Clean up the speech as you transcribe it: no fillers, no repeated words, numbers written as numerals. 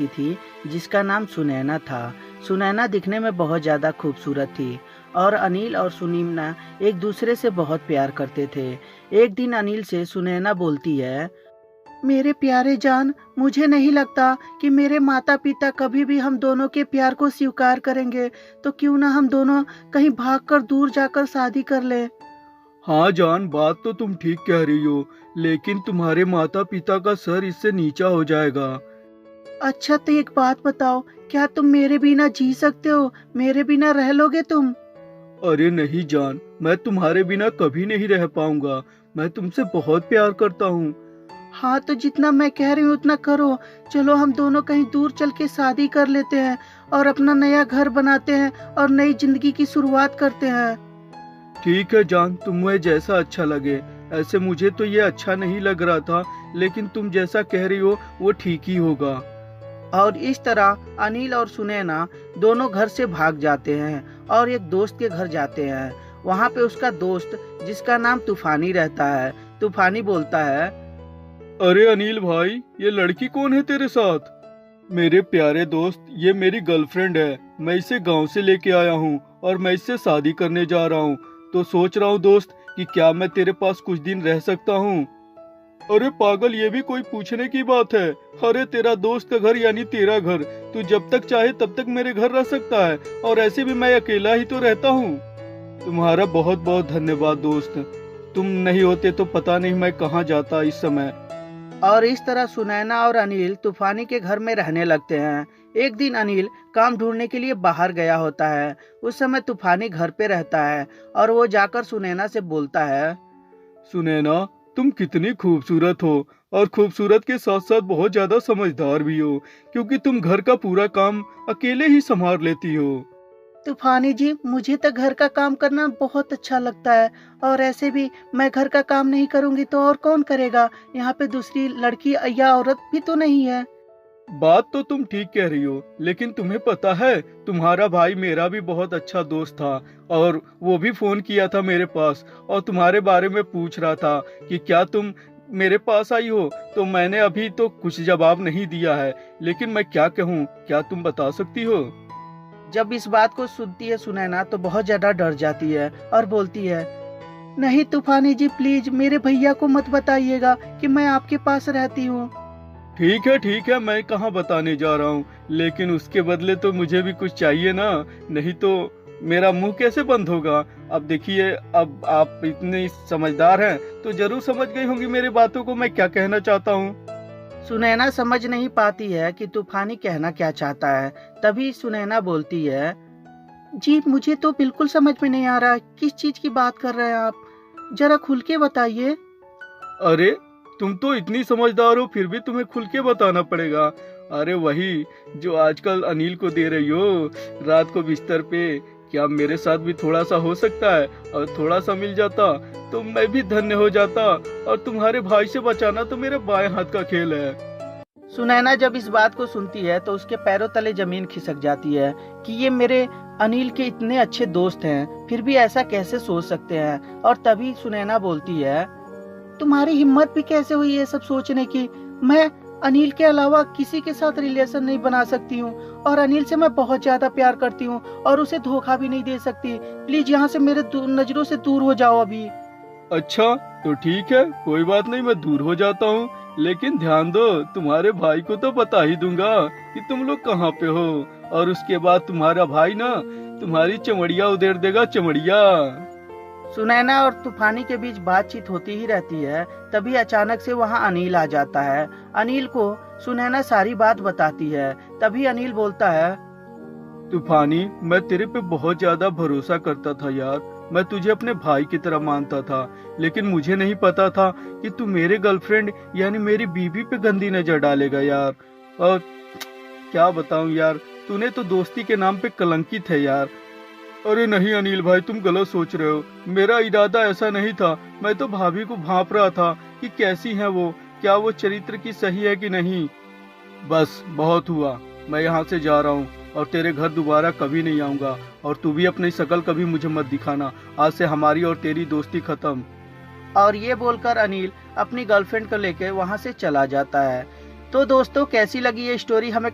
व्यक्ति थी जिसका नाम सुनैना था। सुनैना दिखने में बहुत ज़्यादा खूबसूरत थी और अनिल और सुनैना एक दूसरे से बहुत प्यार करते थे। एक दिन अनिल से सुनैना बोलती है, मेरे प्यारे जान, मुझे नहीं लगता कि मेरे माता पिता कभी भी हम दोनों के प्यार को स्वीकार करेंगे, तो क्यों ना हम दोनों कहीं भागकर दूर जाकर शादी कर लें। हाँ जान, बात तो तुम ठीक कह रही हो, लेकिन तुम्हारे माता पिता का सर इससे नीचा हो जाएगा। अच्छा तो एक बात बताओ, क्या तुम मेरे बिना जी सकते हो? मेरे बिना रह लोगे तुम? अरे नहीं जान, मैं तुम्हारे बिना कभी नहीं रह पाऊंगा। मैं तुमसे बहुत प्यार करता हूँ। हाँ तो जितना मैं कह रही हूँ उतना करो। चलो हम दोनों कहीं दूर चल के शादी कर लेते हैं और अपना नया घर बनाते हैं और नई जिंदगी की शुरुआत करते हैं। ठीक है जान, तुम्हें जैसा अच्छा लगे। ऐसे मुझे तो ये अच्छा नहीं लग रहा था, लेकिन तुम जैसा कह रही हो वो ठीक ही होगा। और इस तरह अनिल और सुनैना दोनों घर से भाग जाते हैं और एक दोस्त के घर जाते हैं। वहाँ पे उसका दोस्त जिसका नाम तूफानी रहता है। तूफानी बोलता है, अरे अनिल भाई, ये लड़की कौन है तेरे साथ? मेरे प्यारे दोस्त, ये मेरी गर्लफ्रेंड है। मैं इसे गांव से लेके आया हूँ और मैं इससे शादी करने जा रहा हूँ। तो सोच रहा हूँ दोस्त कि क्या मैं तेरे पास कुछ दिन रह सकता हूँ? अरे पागल, ये भी कोई पूछने की बात है? अरे तेरा दोस्त का घर यानी तेरा घर। तू जब तक चाहे तब तक मेरे घर रह सकता है, और ऐसे भी मैं अकेला ही तो रहता हूँ। तुम्हारा बहुत बहुत धन्यवाद दोस्त। तुम नहीं होते तो पता नहीं मैं कहाँ जाता इस समय। और इस तरह सुनैना और अनिल तूफानी के घर में रहने लगते हैं। एक दिन अनिल काम ढूंढने के लिए बाहर गया होता है। उस समय तूफानी घर पे रहता है और वो जाकर सुनैना से बोलता है, सुनैना, तुम कितनी खूबसूरत हो, और खूबसूरत के साथ साथ बहुत ज्यादा समझदार भी हो, क्योंकि तुम घर का पूरा काम अकेले ही संभाल लेती हो। तूफानी जी, मुझे तो घर का काम करना बहुत अच्छा लगता है और ऐसे भी मैं घर का काम नहीं करूंगी तो और कौन करेगा? यहाँ पे दूसरी लड़की या औरत भी तो नहीं है। बात तो तुम ठीक कह रही हो, लेकिन तुम्हें पता है, तुम्हारा भाई मेरा भी बहुत अच्छा दोस्त था, और वो भी फोन किया था मेरे पास और तुम्हारे बारे में पूछ रहा था कि क्या तुम मेरे पास आई हो। तो मैंने अभी तो कुछ जवाब नहीं दिया है, लेकिन मैं क्या कहूँ, क्या तुम बता सकती हो? जब इस बात को सुनती है सुनैना तो बहुत ज्यादा डर जाती है और बोलती है, नहीं तूफानी जी, प्लीज मेरे भैया को मत बताइएगा कि मैं आपके पास रहती हूँ। ठीक है, मैं कहाँ बताने जा रहा हूँ, लेकिन उसके बदले तो मुझे भी कुछ चाहिए ना, नहीं तो मेरा मुंह कैसे बंद होगा। अब देखिए, अब आप इतने समझदार हैं तो जरूर समझ गई होंगी मेरी बातों को, मैं क्या कहना चाहता हूँ। सुनैना समझ नहीं पाती है कि तूफानी कहना क्या चाहता है। तभी सुनैना बोलती है, जी मुझे तो बिल्कुल समझ में नहीं आ रहा, किस चीज की बात कर रहे हैं आप? जरा खुल के बताइए। अरे तुम तो इतनी समझदार हो, फिर भी तुम्हें खुल के बताना पड़ेगा। अरे वही जो आजकल अनिल को दे रही हो रात को बिस्तर पे, क्या मेरे साथ भी थोड़ा सा हो सकता है? और थोड़ा सा मिल जाता तो मैं भी धन्य हो जाता, और तुम्हारे भाई से बचाना तो मेरे बाएं हाथ का खेल है। सुनैना जब इस बात को सुनती है तो उसके पैरों तले जमीन खिसक जाती है कि ये मेरे अनिल के इतने अच्छे दोस्त हैं, फिर भी ऐसा कैसे सोच सकते हैं। और तभी सुनैना बोलती है, तुम्हारी हिम्मत भी कैसे हुई ये सब सोचने की? मैं अनिल के अलावा किसी के साथ रिलेशन नहीं बना सकती हूँ और अनिल से मैं बहुत ज्यादा प्यार करती हूँ और उसे धोखा भी नहीं दे सकती। प्लीज यहाँ से मेरे नजरों से दूर हो जाओ अभी। अच्छा तो ठीक है, कोई बात नहीं, मैं दूर हो जाता हूँ, लेकिन ध्यान दो, तुम्हारे भाई को तो बता ही दूंगा कि तुम लोग कहाँ पे हो, और उसके बाद तुम्हारा भाई ना तुम्हारी चमड़िया उधेड़ देगा, चमड़िया। सुनैना और तूफानी के बीच बातचीत होती ही रहती है। तभी अचानक से वहाँ अनिल आ जाता है। अनिल को सुनैना सारी बात बताती है। तभी अनिल बोलता है, तूफानी, मैं तेरे पे बहुत ज्यादा भरोसा करता था यार। मैं तुझे अपने भाई की तरह मानता था, लेकिन मुझे नहीं पता था कि तू मेरे गर्लफ्रेंड यानी मेरी बीवी पे गंदी नजर डालेगा यार। और क्या बताऊं यार, तूने तो दोस्ती के नाम पे कलंकित है यार। अरे नहीं अनिल भाई, तुम गलत सोच रहे हो, मेरा इरादा ऐसा नहीं था। मैं तो भाभी को भांप रहा था कि कैसी है वो, क्या वो चरित्र की सही है कि नहीं। बस बहुत हुआ, मैं यहाँ से जा रहा हूँ और तेरे घर दोबारा कभी नहीं आऊंगा, और तू भी अपनी शकल कभी मुझे मत दिखाना। आज से हमारी और तेरी दोस्ती खत्म। और ये बोलकर अनिल अपनी गर्लफ्रेंड को लेकर वहाँ से चला जाता है। तो दोस्तों, कैसी लगी ये स्टोरी हमें